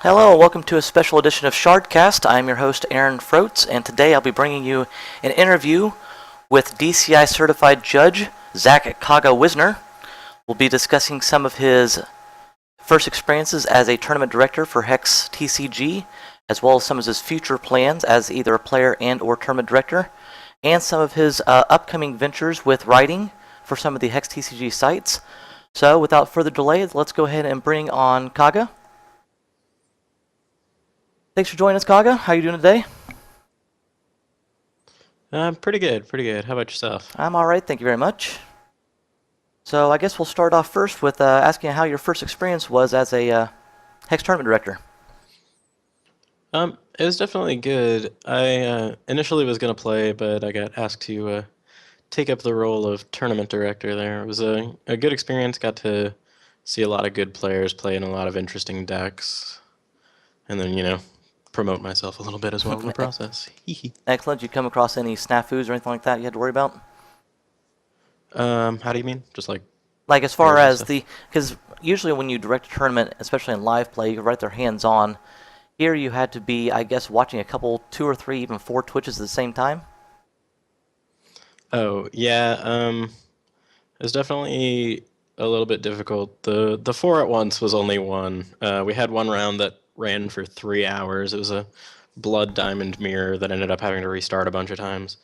Hello, and welcome to a special edition of Shardcast. I'm your host, Aaron Frotes, and today I'll be bringing you an interview with DCI certified judge Zach Kaga Wisner. We'll be discussing some of his first experiences as a tournament director for Hex TCG, as well as some of his future plans as either a player and or tournament director, and some of his upcoming ventures with writing for some of the Hex TCG sites. So without further delay, let's go ahead and bring on Kaga. Thanks for joining us, Kaga. How are you doing today? Pretty good, pretty good. How about yourself? I'm all right, thank you very much. So I guess we'll start off first with asking how your first experience was as a Hex tournament director. It was definitely good. I initially was gonna play, but I got asked to take up the role of tournament director there. It was a good experience. Got to see a lot of good players play in a lot of interesting decks, and then promote myself a little bit as well in the process. Excellent. Did you come across any snafus or anything like that you had to worry about? How do you mean? Just like Like as far errors and as stuff? because usually when you direct a tournament, especially in live play, you can write their hands on. Here you had to be, I guess, watching a couple, two or three, even four Twitches at the same time. Oh yeah. It was definitely a little bit difficult. The four at once was only one. We had one round that ran for 3 hours. It was a blood diamond mirror that ended up having to restart a bunch of times.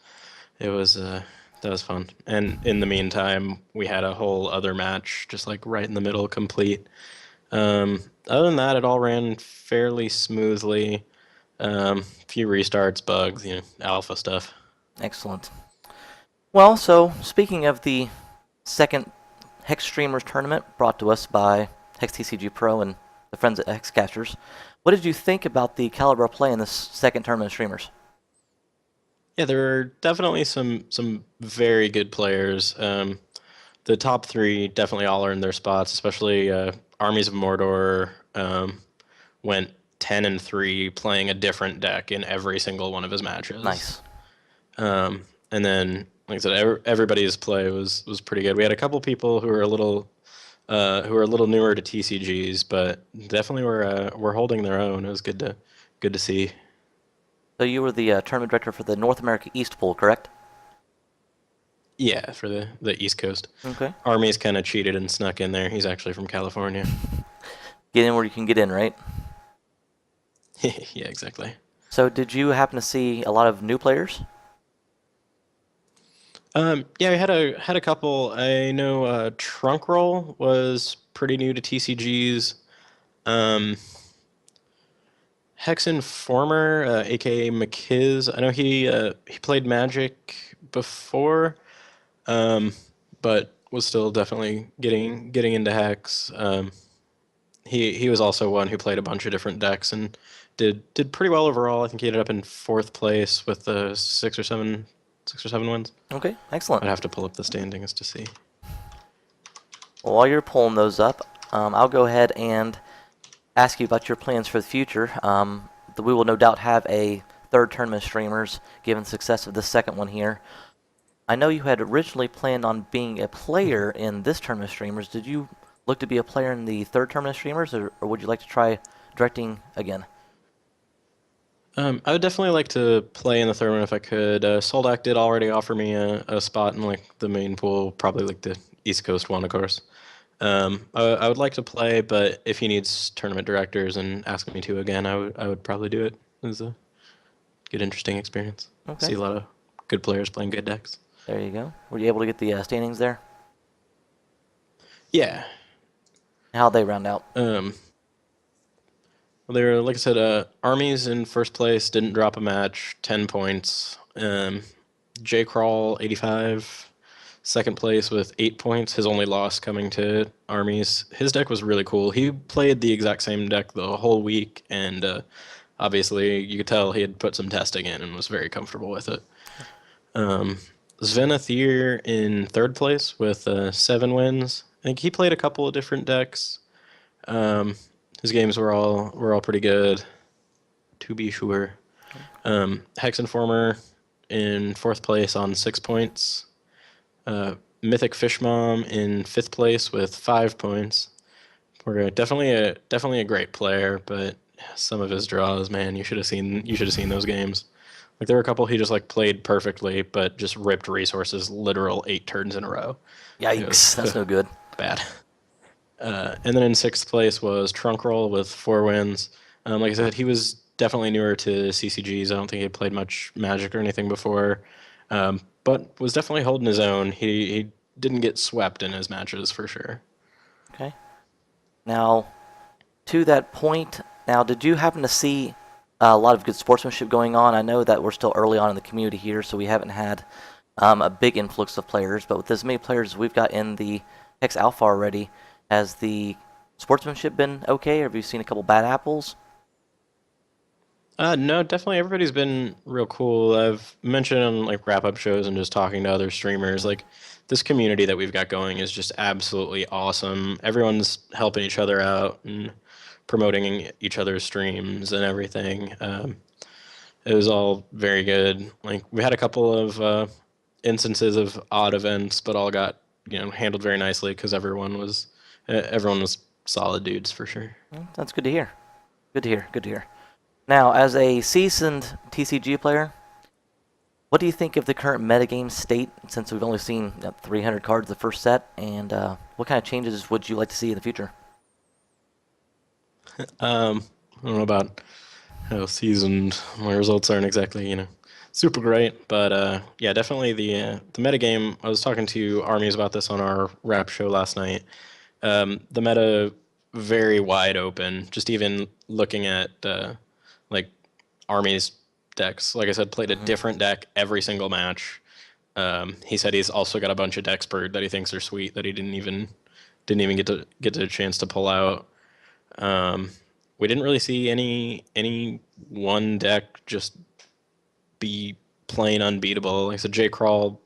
It was that was fun. And in the meantime, we had a whole other match just like right in the middle, complete. Other than that, it all ran fairly smoothly. Few restarts, bugs, alpha stuff. Excellent. Well, so speaking of the second Hex Streamers tournament brought to us by Hex TCG Pro and the friends at Hexcasters, what did you think about the caliber of play in this second tournament of streamers? Yeah, there were definitely some very good players. The top three definitely all earned their spots, especially Armies of Mordor went 10-3, playing a different deck in every single one of his matches. Nice. And then, like I said, everybody's play was pretty good. We had a couple people who were a little newer to TCGs, but definitely were holding their own. It was good to see. So you were the tournament director for the North America East pool, correct? Yeah, for the East Coast. Okay. Army's kind of cheated and snuck in there. He's actually from California. Get in where you can get in, right? Yeah, exactly. So did you happen to see a lot of new players? Yeah, we had a couple. I know Trunk Roll was pretty new to TCGs. Um, Hex Informer, aka McKiz. I know he played Magic before, um, but was still definitely getting into Hex. He was also one who played a bunch of different decks and did pretty well overall. I think he ended up in fourth place with the 6 or 7 wins. Okay, excellent. I'd have to pull up the standings to see. Well, while you're pulling those up, I'll go ahead and ask you about your plans for the future. We will no doubt have a third tournament of streamers, given the success of this second one here. I know you had originally planned on being a player in this tournament of streamers. Did you look to be a player in the third tournament of streamers, or would you like to try directing again? I would definitely like to play in the third one if I could. Soldak did already offer me a spot in like the main pool, probably like the East Coast one, of course. I would like to play, but if he needs tournament directors and asking me to again, I would probably do it. It was a good, interesting experience. Okay, See a lot of good players playing good decks. there you go. Were you able to get the standings there? Yeah. How'd they round out? Well, they were, like I said, Armies in first place, didn't drop a match, 10 points. J Crawl, 85, second place with 8 points. His only loss coming to Armies. His deck was really cool. He played the exact same deck the whole week, and obviously you could tell he had put some testing in and was very comfortable with it. Um, Svenathir in third place with 7 wins. I think he played a couple of different decks. Um, his games were all pretty good, to be sure. Hex Informer in fourth place on 6 points. Mythic Fish Mom in fifth place with 5 points. We're definitely a great player, but some of his draws, man, you should have seen those games. Like there were a couple he just like played perfectly, but just ripped resources literal 8 turns in a row. It Yikes, was that's no good. bad. And then in 6th place was Trunk Roll with 4 wins. Like I said, he was definitely newer to CCGs. I don't think he played much Magic or anything before, but was definitely holding his own. He didn't get swept in his matches for sure. Okay. Now, to that point, now did you happen to see a lot of good sportsmanship going on? I know that we're still early on in the community here, so we haven't had a big influx of players, but with as many players as we've got in the Hex Alpha already, has the sportsmanship been okay, or have you seen a couple bad apples? No, definitely everybody's been real cool. I've mentioned on like wrap-up shows and just talking to other streamers, like this community that we've got going is just absolutely awesome. Everyone's helping each other out and promoting each other's streams and everything. It was all very good. Like we had a couple of instances of odd events, but all got handled very nicely because everyone was solid dudes for sure. Well, that's good to hear. Good to hear. Good to hear. Now, as a seasoned TCG player, what do you think of the current metagame state since we've only seen 300 cards the first set, and what kind of changes would you like to see in the future? I don't know about how seasoned my results aren't exactly, super great, but yeah, definitely the metagame. I was talking to Armies about this on our rap show last night. The meta very wide open. Just even looking at like Army's decks. Like I said, played a different deck every single match. He said he's also got a bunch of decks bird that he thinks are sweet that he didn't even get to a chance to pull out. We didn't really see any one deck just be plain unbeatable. Like I said, J Crawl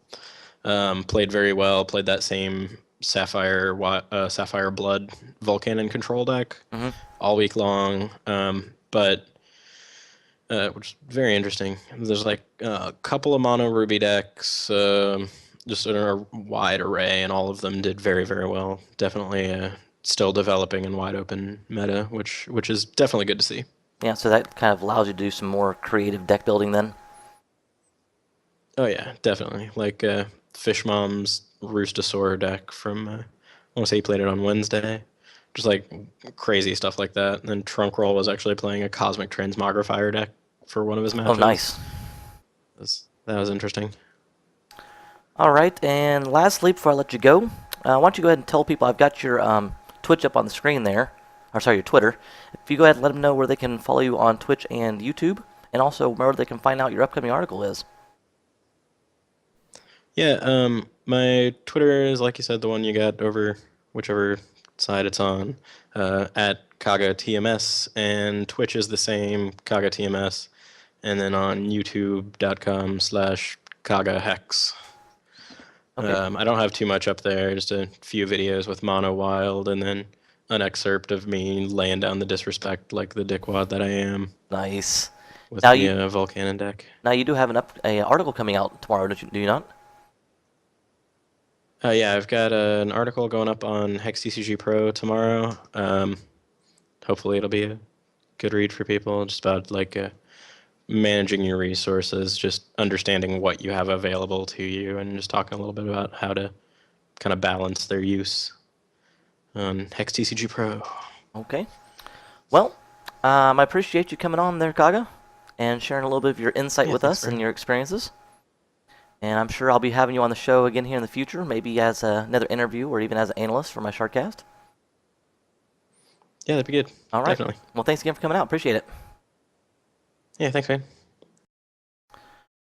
played very well. Played that same Sapphire Blood Volcan and Control deck all week long. But which is very interesting. There's like a couple of mono Ruby decks, just in a wide array, and all of them did very, very well. Definitely still developing in wide open meta, which is definitely good to see. Yeah, so that kind of allows you to do some more creative deck building then. Oh yeah, definitely. Like Fish Mom's Roostosaur deck from I want to say he played it on Wednesday. Just like crazy stuff like that. And then Trunk Roll was actually playing a Cosmic Transmogrifier deck for one of his matches. Oh, nice. That was interesting. All right, and lastly, before I let you go, why don't you go ahead and tell people I've got your Twitch up on the screen there, or sorry, your Twitter. If you go ahead and let them know where they can follow you on Twitch and YouTube, and also where they can find out your upcoming article is. Yeah, my Twitter is, like you said, the one you got over whichever side it's on, at Kaga TMS, and Twitch is the same, Kaga TMS, and then on youtube.com/Kaga Hex. Okay. I don't have too much up there, just a few videos with Mono Wild, and then an excerpt of me laying down the disrespect like the dickwad that I am Nice. with Now the Volcanon deck. Now you do have an article coming out tomorrow, do you not? Yeah, I've got an article going up on Hex TCG Pro tomorrow. Hopefully it'll be a good read for people, just about like managing your resources, just understanding what you have available to you, and just talking a little bit about how to kind of balance their use on Hex TCG Pro. Okay. Well, I appreciate you coming on there, Kaga, and sharing a little bit of your insight with us and your experiences. And I'm sure I'll be having you on the show again here in the future, maybe as another interview or even as an analyst for my Shardcast. Yeah, that'd be good. All right. Definitely. Well, thanks again for coming out. Appreciate it. Yeah, thanks, man.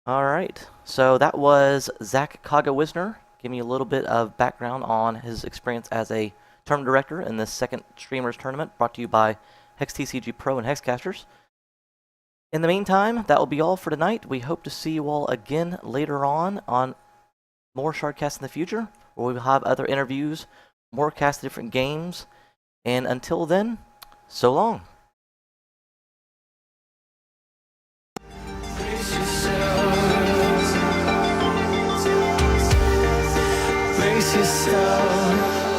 All right. So that was Zach Kaga Wisner giving you a little bit of background on his experience as a tournament director in this second Streamers Tournament brought to you by Hex TCG Pro and Hexcasters. In the meantime, that will be all for tonight. We hope to see you all again later on more Shardcasts in the future, where we'll have other interviews, more casts of different games, and until then, so long. Brace yourself.